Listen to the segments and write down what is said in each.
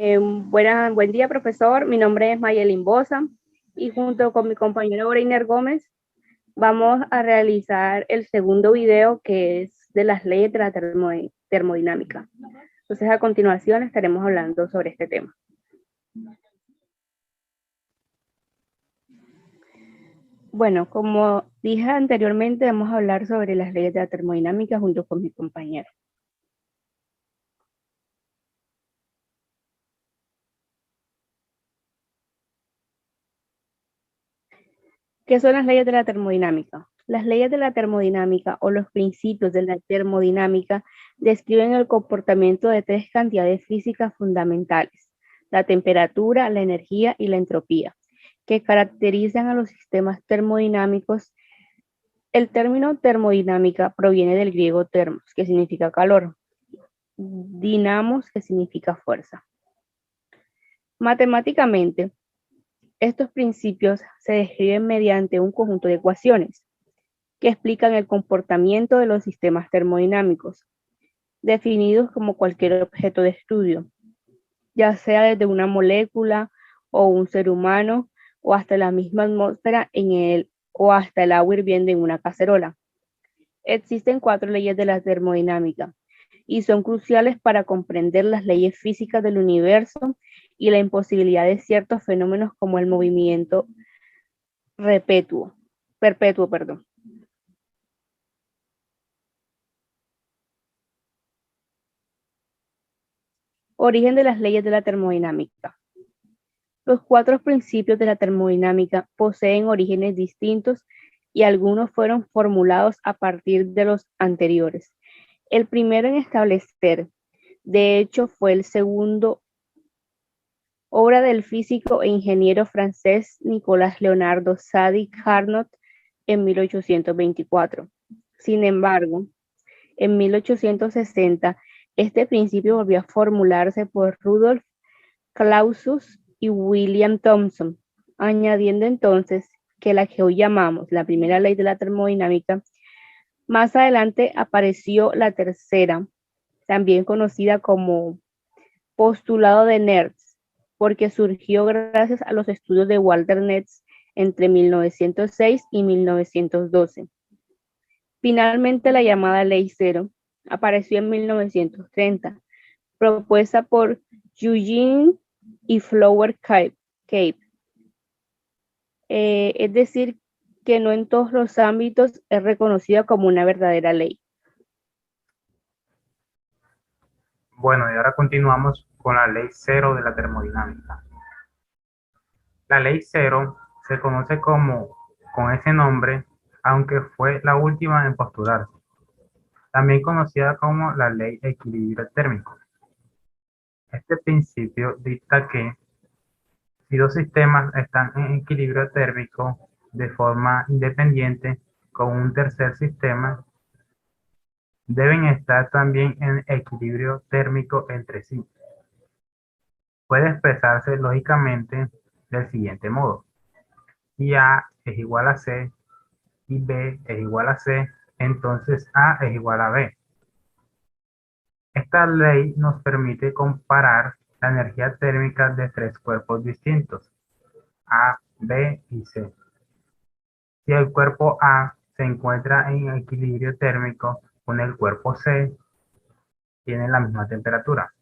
Buen día, profesor. Mi nombre es Mayelin Bosa y junto con mi compañero Breiner Gómez vamos a realizar el segundo video que es de las leyes de la termodinámica. Entonces, a continuación estaremos hablando sobre este tema. Bueno, como dije anteriormente, vamos a hablar sobre las leyes de la termodinámica junto con mi compañero. ¿Qué son las leyes de la termodinámica? Las leyes de la termodinámica o los principios de la termodinámica describen el comportamiento de tres cantidades físicas fundamentales: la temperatura, la energía y la entropía, que caracterizan a los sistemas termodinámicos. El término termodinámica proviene del griego termos, que significa calor, dinamos, que significa fuerza. Matemáticamente, estos principios se describen mediante un conjunto de ecuaciones que explican el comportamiento de los sistemas termodinámicos, definidos como cualquier objeto de estudio, ya sea desde una molécula o un ser humano o hasta la misma atmósfera o hasta el agua hirviendo en una cacerola. Existen 4 leyes de la termodinámica y son cruciales para comprender las leyes físicas del universo y la imposibilidad de ciertos fenómenos como el movimiento perpetuo. Origen de las leyes de la termodinámica. Los 4 principios de la termodinámica poseen orígenes distintos y algunos fueron formulados a partir de los anteriores. El primero en establecer, de hecho, fue el segundo, obra del físico e ingeniero francés Nicolas Leonardo Sadi Carnot en 1824. Sin embargo, en 1860, este principio volvió a formularse por Rudolf Clausius y William Thomson, añadiendo entonces que la que hoy llamamos la primera ley de la termodinámica. Más adelante apareció la tercera, también conocida como postulado de Nernst, porque surgió gracias a los estudios de Walter Nernst entre 1906 y 1912. Finalmente, la llamada Ley Cero apareció en 1930, propuesta por Eugene y Flower Cape. Es decir, que no en todos los ámbitos es reconocida como una verdadera ley. Bueno, y ahora continuamos con la ley cero de la termodinámica. La ley cero se conoce con ese nombre, aunque fue la última en postularse, también conocida como la ley de equilibrio térmico. Este principio dicta que si dos sistemas están en equilibrio térmico de forma independiente con un tercer sistema, deben estar también en equilibrio térmico entre sí. Puede expresarse lógicamente del siguiente modo: si A es igual a C y B es igual a C, entonces A es igual a B. Esta ley nos permite comparar la energía térmica de 3 cuerpos distintos, A, B y C. Si el cuerpo A se encuentra en equilibrio térmico con el cuerpo C, tiene la misma temperatura,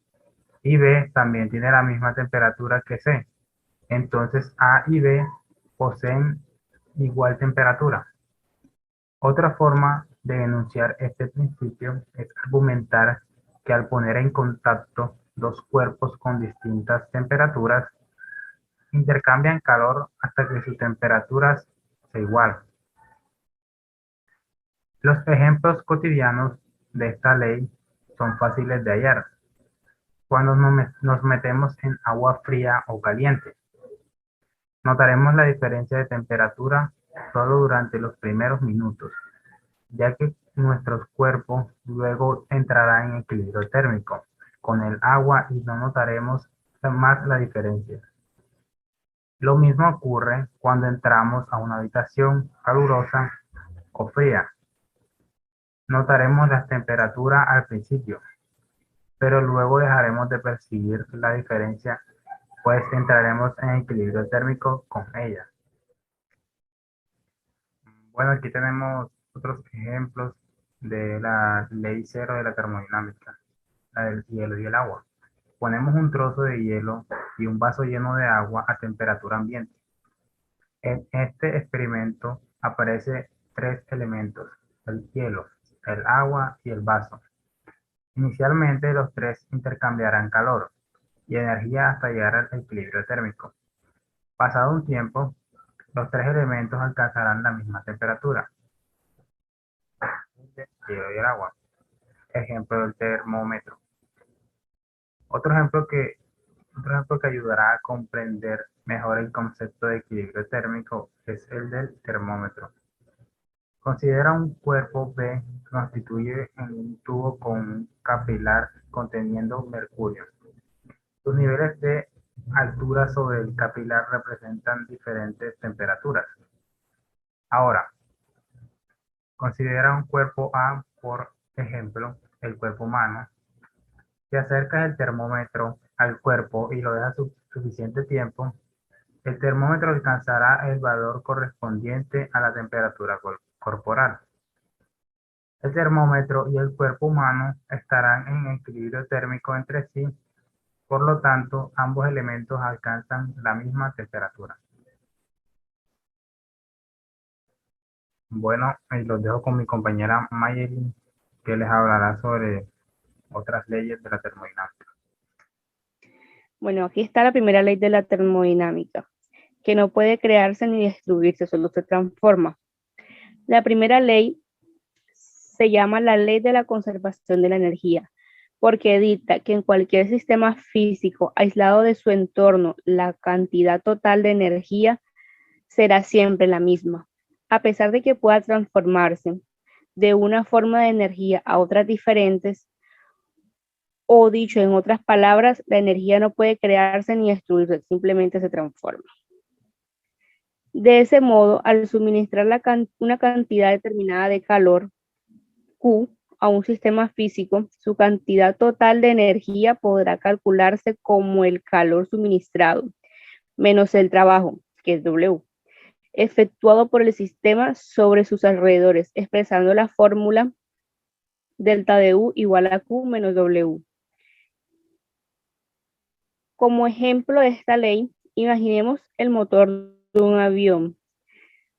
y B también tiene la misma temperatura que C, entonces A y B poseen igual temperatura. Otra forma de enunciar este principio es argumentar que al poner en contacto dos cuerpos con distintas temperaturas, intercambian calor hasta que sus temperaturas se igualan. Los ejemplos cotidianos de esta ley son fáciles de hallar. Cuando nos metemos en agua fría o caliente, notaremos la diferencia de temperatura solo durante los primeros minutos, ya que nuestros cuerpos luego entrarán en equilibrio térmico con el agua y no notaremos más la diferencia. Lo mismo ocurre cuando entramos a una habitación calurosa o fría. Notaremos la temperatura al principio, pero luego dejaremos de percibir la diferencia, pues entraremos en equilibrio térmico con ella. Bueno, aquí tenemos otros ejemplos de la ley cero de la termodinámica, la del hielo y el agua. Ponemos un trozo de hielo y un vaso lleno de agua a temperatura ambiente. En este experimento aparecen tres elementos: el hielo, el agua y el vaso. Inicialmente los tres intercambiarán calor y energía hasta llegar al equilibrio térmico. Pasado un tiempo, los tres elementos alcanzarán la misma temperatura, el hielo y el agua. Ejemplo del termómetro. Otro ejemplo que, otro ejemplo que ayudará a comprender mejor el concepto de equilibrio térmico es el del termómetro. Considera un cuerpo B que constituye en un tubo con un capilar conteniendo mercurio. Sus niveles de altura sobre el capilar representan diferentes temperaturas. Ahora, considera un cuerpo A, por ejemplo, el cuerpo humano. Si acercas el termómetro al cuerpo y lo dejas suficiente tiempo, el termómetro alcanzará el valor correspondiente a la temperatura corporal. El termómetro y el cuerpo humano estarán en equilibrio térmico entre sí, por lo tanto, ambos elementos alcanzan la misma temperatura. Bueno, y los dejo con mi compañera Mayelin, que les hablará sobre otras leyes de la termodinámica. Bueno, aquí está la primera ley de la termodinámica, que no puede crearse ni destruirse, solo se transforma. La primera ley se llama la ley de la conservación de la energía, porque dicta que en cualquier sistema físico aislado de su entorno, la cantidad total de energía será siempre la misma, a pesar de que pueda transformarse de una forma de energía a otras diferentes, o dicho en otras palabras, la energía no puede crearse ni destruirse, simplemente se transforma. De ese modo, al suministrar una cantidad determinada de calor, Q, a un sistema físico, su cantidad total de energía podrá calcularse como el calor suministrado, menos el trabajo, que es W, efectuado por el sistema sobre sus alrededores, expresando la fórmula delta de U igual a Q menos W. Como ejemplo de esta ley, imaginemos el motor de un avión.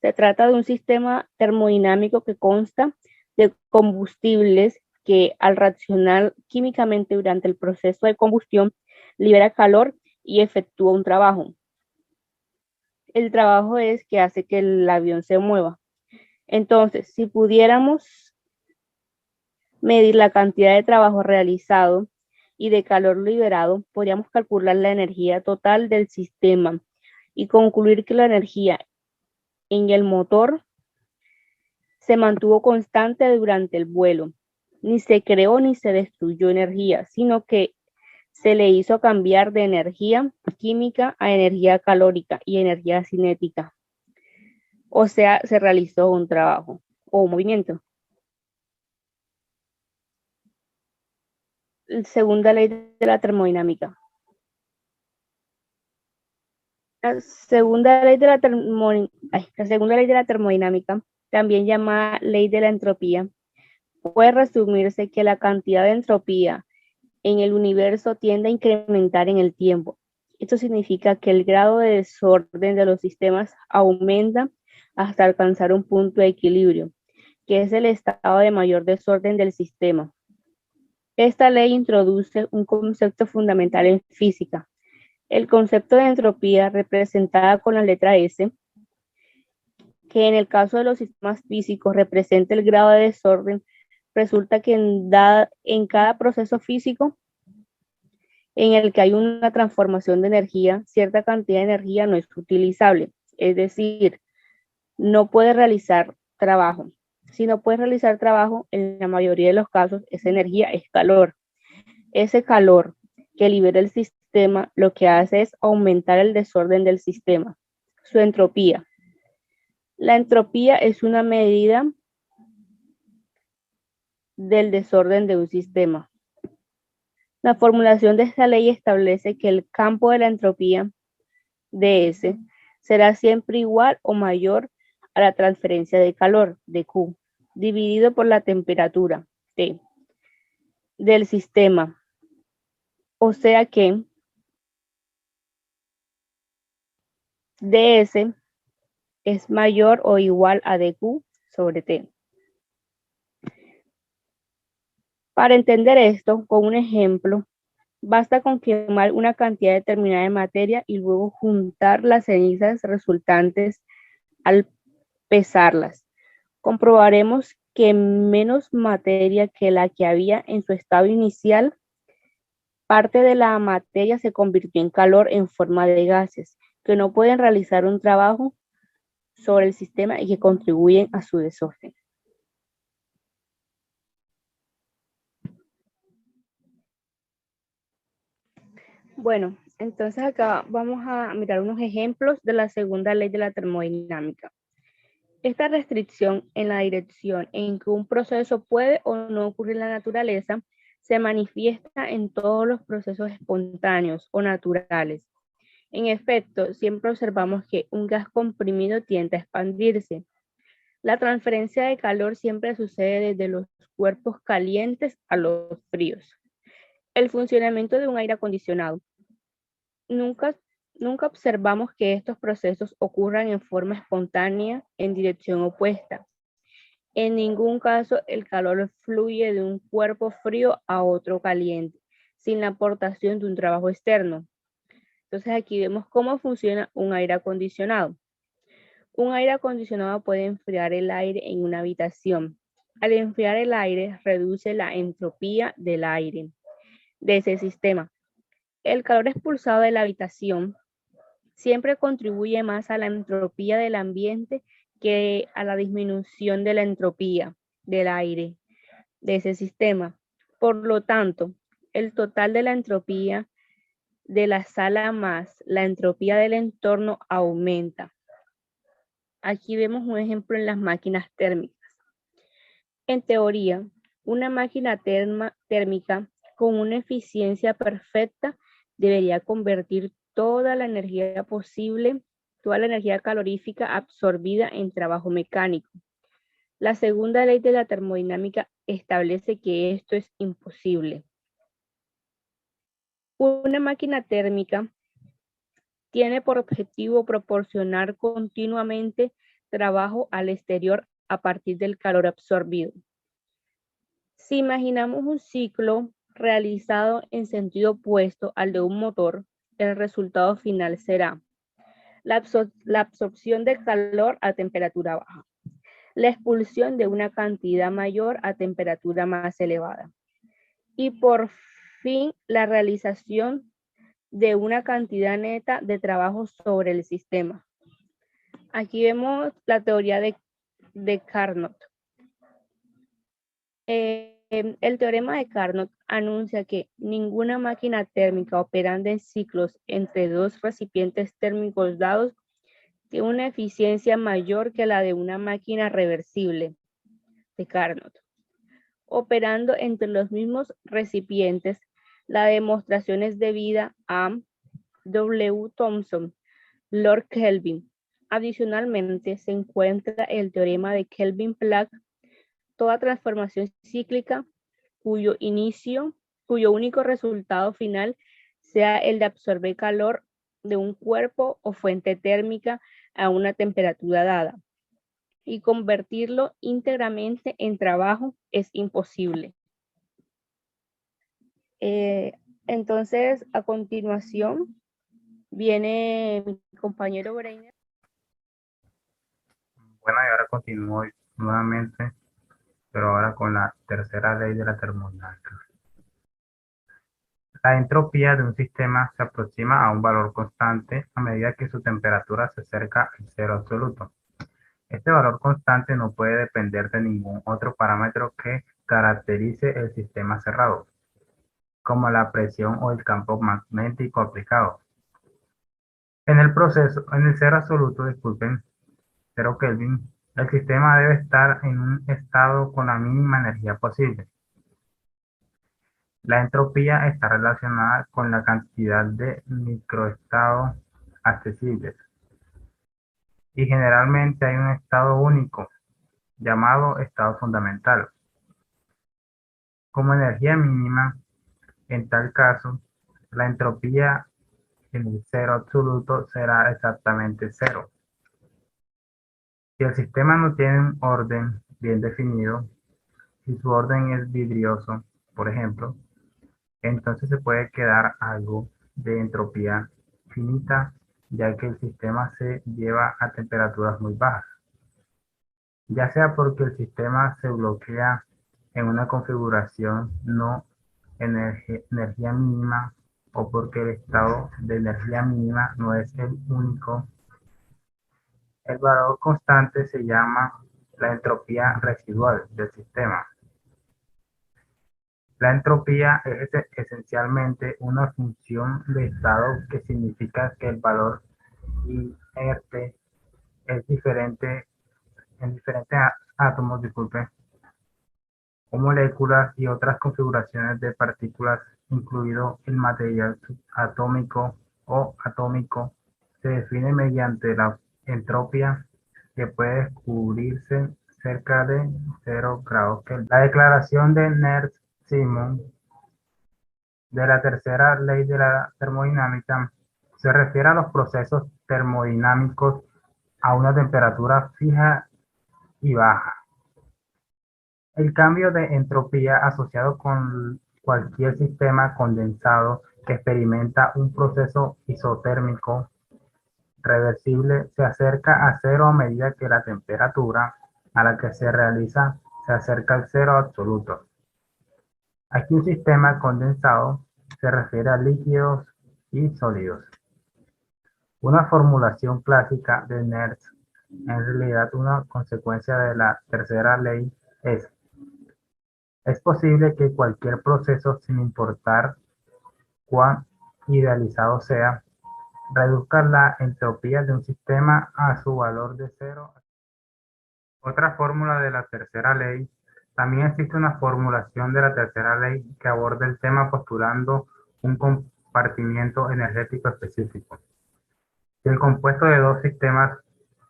Se trata de un sistema termodinámico que consta de combustibles que al reaccionar químicamente durante el proceso de combustión libera calor y efectúa un trabajo. El trabajo es que hace que el avión se mueva. Entonces, si pudiéramos medir la cantidad de trabajo realizado y de calor liberado, podríamos calcular la energía total del sistema y concluir que la energía en el motor se mantuvo constante durante el vuelo. Ni se creó ni se destruyó energía, sino que se le hizo cambiar de energía química a energía calórica y energía cinética. O sea, se realizó un trabajo o un movimiento. Segunda ley de la termodinámica. La segunda ley de la termodinámica, también llamada ley de la entropía, puede resumirse que la cantidad de entropía en el universo tiende a incrementar en el tiempo. Esto significa que el grado de desorden de los sistemas aumenta hasta alcanzar un punto de equilibrio, que es el estado de mayor desorden del sistema. Esta ley introduce un concepto fundamental en física, el concepto de entropía representada con la letra S, que en el caso de los sistemas físicos representa el grado de desorden. Resulta que en cada proceso físico en el que hay una transformación de energía, cierta cantidad de energía no es utilizable, es decir, no puede realizar trabajo. Si no puede realizar trabajo, en la mayoría de los casos, esa energía es calor. Ese calor que libera el sistema lo que hace es aumentar el desorden del sistema, su entropía. La entropía es una medida del desorden de un sistema. La formulación de esta ley establece que el campo de la entropía ds será siempre igual o mayor a la transferencia de calor, dQ, dividido por la temperatura, T, del sistema. O sea que ds es mayor o igual a dQ sobre T. Para entender esto, con un ejemplo, basta con quemar una cantidad determinada de materia y luego juntar las cenizas resultantes al pesarlas. Comprobaremos que menos materia que la que había en su estado inicial, parte de la materia se convirtió en calor en forma de gases, que no pueden realizar un trabajo sobre el sistema y que contribuyen a su desorden. Bueno, entonces acá vamos a mirar unos ejemplos de la segunda ley de la termodinámica. Esta restricción en la dirección en que un proceso puede o no ocurrir en la naturaleza se manifiesta en todos los procesos espontáneos o naturales. En efecto, siempre observamos que un gas comprimido tiende a expandirse. La transferencia de calor siempre sucede desde los cuerpos calientes a los fríos. El funcionamiento de un aire acondicionado. Nunca observamos que estos procesos ocurran en forma espontánea en dirección opuesta. En ningún caso el calor fluye de un cuerpo frío a otro caliente, sin la aportación de un trabajo externo. Entonces aquí vemos cómo funciona un aire acondicionado. Un aire acondicionado puede enfriar el aire en una habitación. Al enfriar el aire, reduce la entropía del aire de ese sistema. El calor expulsado de la habitación siempre contribuye más a la entropía del ambiente que a la disminución de la entropía del aire de ese sistema. Por lo tanto, el total de la entropía de la sala más la entropía del entorno aumenta. Aquí vemos un ejemplo en las máquinas térmicas. En teoría, una máquina térmica con una eficiencia perfecta debería convertir toda la energía posible, toda la energía calorífica absorbida en trabajo mecánico. La segunda ley de la termodinámica establece que esto es imposible. Una máquina térmica tiene por objetivo proporcionar continuamente trabajo al exterior a partir del calor absorbido. Si imaginamos un ciclo realizado en sentido opuesto al de un motor, el resultado final será la absorción de calor a temperatura baja, la expulsión de una cantidad mayor a temperatura más elevada y por fin la realización de una cantidad neta de trabajo sobre el sistema. Aquí vemos la teoría de Carnot. El teorema de Carnot anuncia que ninguna máquina térmica operando en ciclos entre dos recipientes térmicos dados tiene una eficiencia mayor que la de una máquina reversible de Carnot. Operando entre los mismos recipientes, la demostración es debida a W. Thomson, Lord Kelvin. Adicionalmente, se encuentra el teorema de Kelvin-Planck. Toda transformación cíclica cuyo único resultado final sea el de absorber calor de un cuerpo o fuente térmica a una temperatura dada y convertirlo íntegramente en trabajo es imposible. Entonces, a continuación, viene mi compañero Breiner. Bueno, y ahora continúo nuevamente, pero ahora con la tercera ley de la termodinámica. La entropía de un sistema se aproxima a un valor constante a medida que su temperatura se acerca al cero absoluto. Este valor constante no puede depender de ningún otro parámetro que caracterice el sistema cerrado, como la presión o el campo magnético aplicado. En el cero absoluto, disculpen, 0 Kelvin, el sistema debe estar en un estado con la mínima energía posible. La entropía está relacionada con la cantidad de microestados accesibles y generalmente hay un estado único, llamado estado fundamental, como energía mínima. En tal caso, la entropía en el cero absoluto será exactamente cero. Si el sistema no tiene un orden bien definido, si su orden es vidrioso, por ejemplo, entonces se puede quedar algo de entropía finita, ya que el sistema se lleva a temperaturas muy bajas, ya sea porque el sistema se bloquea en una configuración no energía mínima o porque el estado de energía mínima no es el único. El valor constante se llama la entropía residual del sistema. La entropía es esencialmente una función de estado que significa que el valor inerte es diferente en diferentes átomos, disculpe, o moléculas y otras configuraciones de partículas, incluido el material subatómico o atómico, se define mediante la entropía que puede descubrirse cerca de 0 grados Kelvin. La declaración de Nernst-Simons de la tercera ley de la termodinámica se refiere a los procesos termodinámicos a una temperatura fija y baja. El cambio de entropía asociado con cualquier sistema condensado que experimenta un proceso isotérmico reversible se acerca a cero a medida que la temperatura a la que se realiza se acerca al cero absoluto. Aquí un sistema condensado se refiere a líquidos y sólidos. Una formulación clásica de Nernst, en realidad una consecuencia de la tercera ley, es posible que cualquier proceso, sin importar cuán idealizado sea, reduzca la entropía de un sistema a su valor de cero. Otra fórmula de la tercera ley. También existe una formulación de la tercera ley que aborda el tema postulando un compartimiento energético específico. Si el compuesto de dos sistemas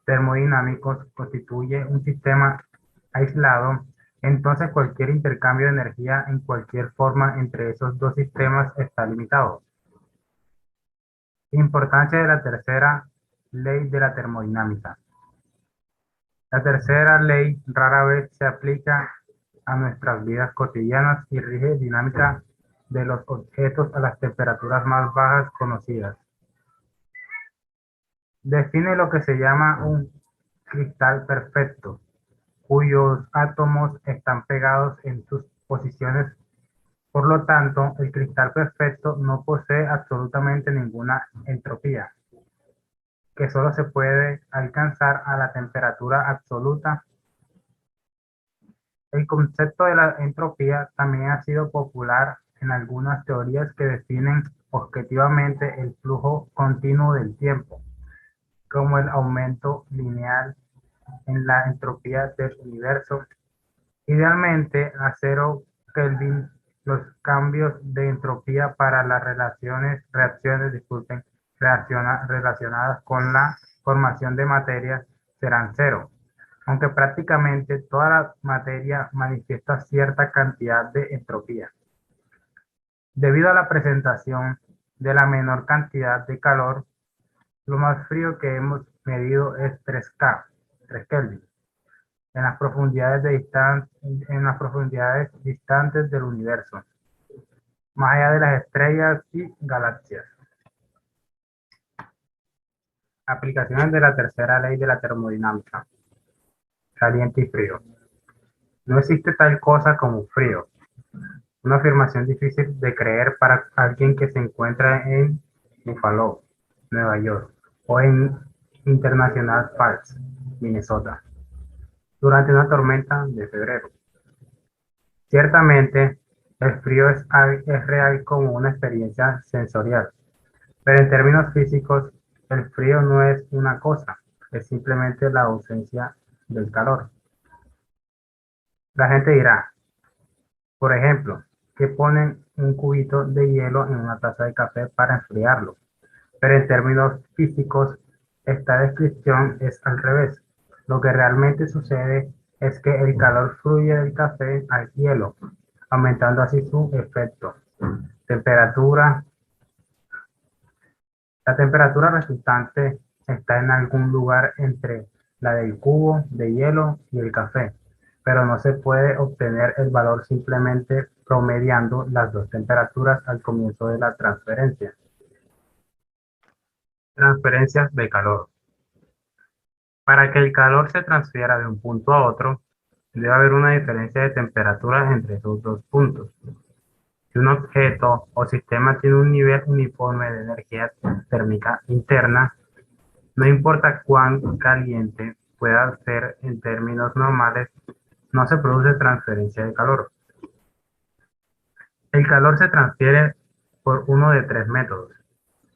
termodinámicos constituye un sistema aislado, entonces cualquier intercambio de energía en cualquier forma entre esos dos sistemas está limitado. Importancia de la tercera ley de la termodinámica. La tercera ley rara vez se aplica a nuestras vidas cotidianas y rige dinámica de los objetos a las temperaturas más bajas conocidas. Define lo que se llama un cristal perfecto, cuyos átomos están pegados en sus posiciones. Por lo tanto, el cristal perfecto no posee absolutamente ninguna entropía, que solo se puede alcanzar a la temperatura absoluta. El concepto de la entropía también ha sido popular en algunas teorías que definen objetivamente el flujo continuo del tiempo, como el aumento lineal en la entropía del universo. Idealmente, a 0 Kelvin, los cambios de entropía para las reacciones relacionadas con la formación de materia serán cero, aunque prácticamente toda la materia manifiesta cierta cantidad de entropía. Debido a la presentación de la menor cantidad de calor, lo más frío que hemos medido es 3 Kelvin, en las profundidades distantes del universo, más allá de las estrellas y galaxias. Aplicaciones de la tercera ley de la termodinámica. Caliente y frío. No existe tal cosa como frío. Una afirmación difícil de creer para alguien que se encuentra en Buffalo, Nueva York, o en International Falls, Minnesota, durante una tormenta de febrero. Ciertamente, el frío es real como una experiencia sensorial, pero en términos físicos, el frío no es una cosa, es simplemente la ausencia del calor. La gente dirá, por ejemplo, que ponen un cubito de hielo en una taza de café para enfriarlo. Pero en términos físicos, esta descripción es al revés. Lo que realmente sucede es que el calor fluye del café al hielo, aumentando así su efecto. Temperatura. La temperatura resultante está en algún lugar entre la del cubo de hielo y el café, pero no se puede obtener el valor simplemente promediando las dos temperaturas al comienzo de la transferencia. Transferencias de calor. Para que el calor se transfiera de un punto a otro, debe haber una diferencia de temperatura entre esos dos puntos. Si un objeto o sistema tiene un nivel uniforme de energía térmica interna, no importa cuán caliente pueda ser en términos normales, no se produce transferencia de calor. El calor se transfiere por uno de tres métodos.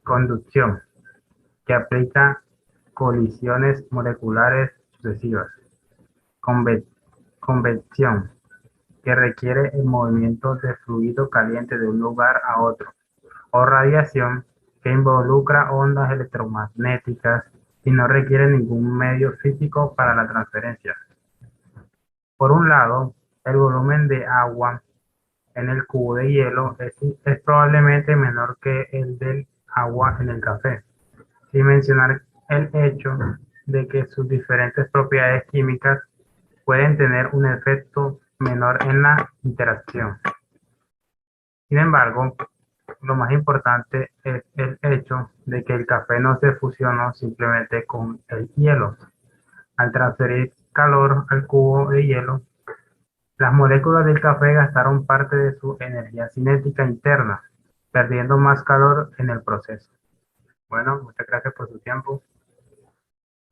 Conducción, que aplica colisiones moleculares sucesivas. Convección, que requiere el movimiento de fluido caliente de un lugar a otro. O radiación, que involucra ondas electromagnéticas y no requiere ningún medio físico para la transferencia. Por un lado, el volumen de agua en el cubo de hielo es probablemente menor que el del agua en el café, sin mencionar el hecho de que sus diferentes propiedades químicas pueden tener un efecto menor en la interacción. Sin embargo, lo más importante es el hecho de que el café no se fusionó simplemente con el hielo. Al transferir calor al cubo de hielo, las moléculas del café gastaron parte de su energía cinética interna, perdiendo más calor en el proceso. Bueno, muchas gracias por su